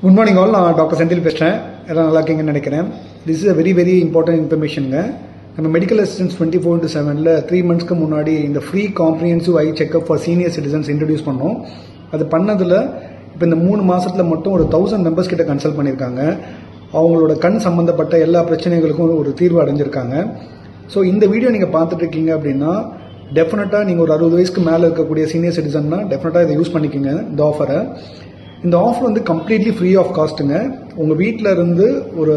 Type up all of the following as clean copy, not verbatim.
Good morning all. நான் doctor Senthil பேசுகிறேன். எல்லாம் நல்லா இருக்கீங்கன்னு நினைக்கிறேன். This is a very very important இன்ஃபர்மேஷனுங்க. நம்ம மெடிக்கல் அசிஸ்டன்ஸ் 24/7 3 மந்த்ஸ்க்கு முன்னாடி இந்த free comprehensive eye checkup for senior citizens introduce பண்ணோம். அது பண்ணதில் இப்போ இந்த 3 மாதத்தில் மட்டும் ஒரு 1000 மெம்பர்ஸ் கிட்ட கன்சல்ட் பண்ணியிருக்காங்க. அவங்களோட கண் சம்மந்தப்பட்ட எல்லா பிரச்சனைகளுக்கும் ஒரு தீர்வு அடைஞ்சிருக்காங்க. ஸோ இந்த வீடியோ நீங்கள் பார்த்துட்டு இருக்கீங்க அப்படின்னா டெஃபினட்டாக நீங்கள் ஒரு 60 வயசுக்கு மேலே இருக்கக்கூடிய சீனியர் சிட்டிசன்னா டெஃபினட்டாக இதை யூஸ் பண்ணிக்கோங்க இந்த ஆஃபரை. இந்த ஆஃபர் வந்து கம்ப்ளீட்லி ஃப்ரீ ஆஃப் காஸ்ட்டுங்க. உங்கள் வீட்டில் இருந்து ஒரு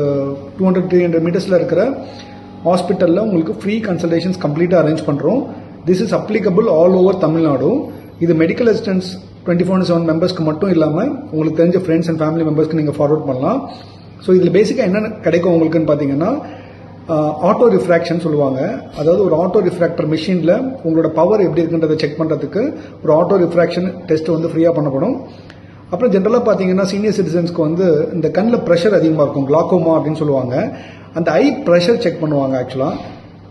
200-300 மீட்டர்ஸில் இருக்கிற ஹாஸ்பிட்டலில் உங்களுக்கு ஃப்ரீ கன்சல்டேஷன்ஸ் கம்ப்ளீட்டாக அரேஞ்ச் பண்ணுறோம். This is applicable all over Tamil Nadu. இது மெடிக்கல் அசிஸ்டன்ஸ் 24/7 மெம்பர்ஸ்க்கு மட்டும் இல்லாமல் உங்களுக்கு தெரிஞ்ச ஃப்ரெண்ட்ஸ் அண்ட் ஃபேமிலி மெம்பர்ஸ்க்கு நீங்கள் ஃபார்வர்ட் பண்ணலாம். ஸோ இதில் பேசிக்காக என்ன கிடைக்கும் உங்களுக்குன்னு பார்த்தீங்கன்னா ஆட்டோ ரிஃப்ராக்ஷன் சொல்லுவாங்க. அதாவது ஒரு ஆட்டோ ரிஃப்ராக்டர் மிஷினில் உங்களோட பவர் எப்படி இருக்குன்றதை செக் பண்ணுறதுக்கு ஒரு ஆட்டோ ரிஃப்ராக்ஷன் டெஸ்ட் வந்து ஃப்ரீயாக பண்ணப்படும். அப்புறம் ஜென்ரலாக பார்த்தீங்கன்னா சீனியர் சிட்டிசன்ஸ்க்கு வந்து இந்த கண்ணில் ப்ரெஷர் அதிகமாக இருக்கும், கிளாக்கோமா அப்படின்னு சொல்லுவாங்க. அந்த ஐ ப்ரெஷர் செக் பண்ணுவாங்க ஆக்சுவலாக.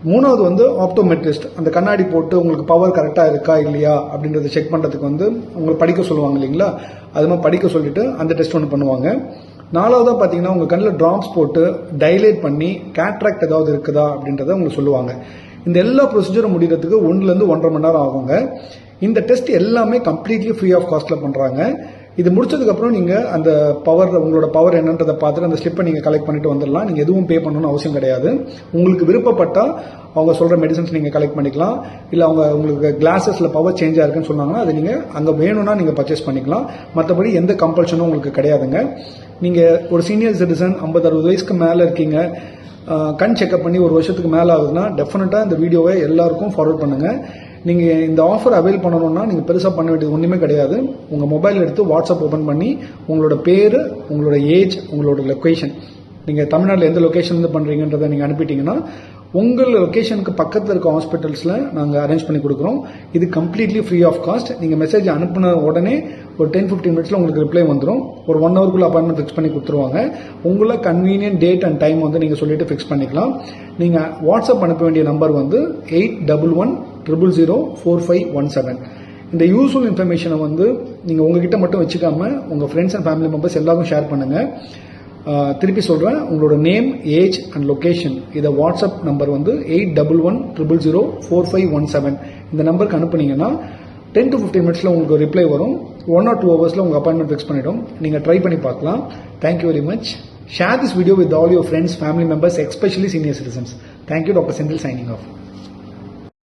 3வது வந்து ஆப்டோமெட்ரிஸ்ட், அந்த கண்ணாடி போட்டு உங்களுக்கு பவர் கரெக்டாக இருக்கா இல்லையா அப்படின்றத செக் பண்ணுறதுக்கு வந்து உங்களை படிக்க சொல்லுவாங்க இல்லைங்களா, அது மாதிரி படிக்க சொல்லிட்டு அந்த டெஸ்ட் ஒன்று பண்ணுவாங்க. 4வதாக பார்த்தீங்கன்னா உங்கள் கண்ணில் ட்ராப்ஸ் போட்டு டைலேட் பண்ணி கேட்ராக்ட் ஏதாவது இருக்குதா அப்படின்றத உங்களுக்கு சொல்லுவாங்க. இந்த எல்லா ப்ரொசீஜரும் முடிகிறதுக்கு 1-1.5 மணி நேரம் ஆகுங்க. இந்த டெஸ்ட் எல்லாமே கம்ப்ளீட்லி ஃப்ரீ ஆஃப் காஸ்ட்டில் பண்ணுறாங்க. இது முடிச்சதுக்கப்புறம் நீங்கள் அந்த பவர், உங்களோட பவர் என்னன்றதை பார்த்துட்டு அந்த ஸ்லிப்பை நீங்கள் கலெக்ட் பண்ணிட்டு வந்துடலாம். நீங்கள் எதுவும் பே பண்ணணும்னு அவசியம் கிடையாது. உங்களுக்கு விருப்பப்பட்டால் அவங்க சொல்கிற மெடிசன்ஸ் நீங்கள் கலெக்ட் பண்ணிக்கலாம். இல்லை அவங்க உங்களுக்கு கிளாஸஸில் பவர் சேஞ்ச் ஆயிருக்குன்னு சொன்னாங்கன்னா அதை நீங்கள் அங்கே வேணும்னா நீங்கள் பர்ச்சேஸ் பண்ணிக்கலாம். மற்றபடி எந்த கம்பல்ஷனும் உங்களுக்கு கிடையாதுங்க. நீங்கள் ஒரு சீனியர் சிட்டிசன் 50-60 வயசுக்கு மேலே இருக்கீங்க, கண் செக்அப் பண்ணி 1 வருஷத்துக்கு மேலே ஆகுதுன்னா டெஃபினட்டாக இந்த வீடியோவை எல்லாருக்கும் ஃபார்வர்ட் பண்ணுங்கள். நீங்கள் இந்த ஆஃபர் அவைல் பண்ணணும்னா நீங்கள் பெருசாக பண்ண வேண்டியது ஒன்றுமே கிடையாது. உங்கள் மொபைல் எடுத்து வாட்ஸ்அப் ஓப்பன் பண்ணி உங்களோட பேர், உங்களோட ஏஜ், உங்களோட லொக்கேஷன், நீங்கள் தமிழ்நாட்டில் எந்த லொக்கேஷன்லேருந்து பண்ணுறீங்கன்றதை நீங்கள் அனுப்பிட்டீங்கன்னா உங்கள் லொக்கேஷனுக்கு பக்கத்தில் இருக்க ஹாஸ்பிட்டல்ஸில் நாங்கள் அரேஞ்ச் பண்ணி கொடுக்குறோம். இது கம்ப்ளீட்லி ஃப்ரீ ஆஃப் காஸ்ட். நீங்கள் மெசேஜ் அனுப்பின உடனே ஒரு 10-15 மினிட்ஸில் உங்களுக்கு ரிப்ளை வந்துடும். ஒரு 1 ஹவருக்குள்ள அப்பாயின்மெண்ட் ஃபிக்ஸ் பண்ணி கொடுத்துருவாங்க. உங்களை கன்வீனியன்ட் டேட் அண்ட் டைம் வந்து நீங்கள் சொல்லிட்டு ஃபிக்ஸ் பண்ணிக்கலாம். நீங்கள் வாட்ஸ்அப் அனுப்ப வேண்டிய நம்பர் வந்து 8110004517. இந்த யூஸ்ஃபுல் இன்ஃபர்மேஷனை வந்து நீங்கள் உங்ககிட்ட மட்டும் வச்சுக்காம உங்கள் ஃப்ரெண்ட்ஸ் அண்ட் ஃபேமிலி மெம்பர்ஸ் எல்லாரும் ஷேர் பண்ணுங்கள். திருப்பி சொல்கிறேன், உங்களோட நேம், ஏஜ் அண்ட் லொக்கேஷன், இதை வாட்ஸ்அப் நம்பர் வந்து 8110004517 இந்த நம்பருக்கு அனுப்புனீங்கன்னா 10-15 மினிட்ஸில் உங்களுக்கு ரிப்ளை வரும். 1 or 2 ஹவர்ஸில் உங்கள் அப்பாயின்மெண்ட் ஃபிக்ஸ் பண்ணிவிடும். நீங்கள் ட்ரை பண்ணி பார்க்கலாம். Thank you very much. Share this video with all your friends, family members, especially senior citizens. Thank you, Dr. Senthil signing off.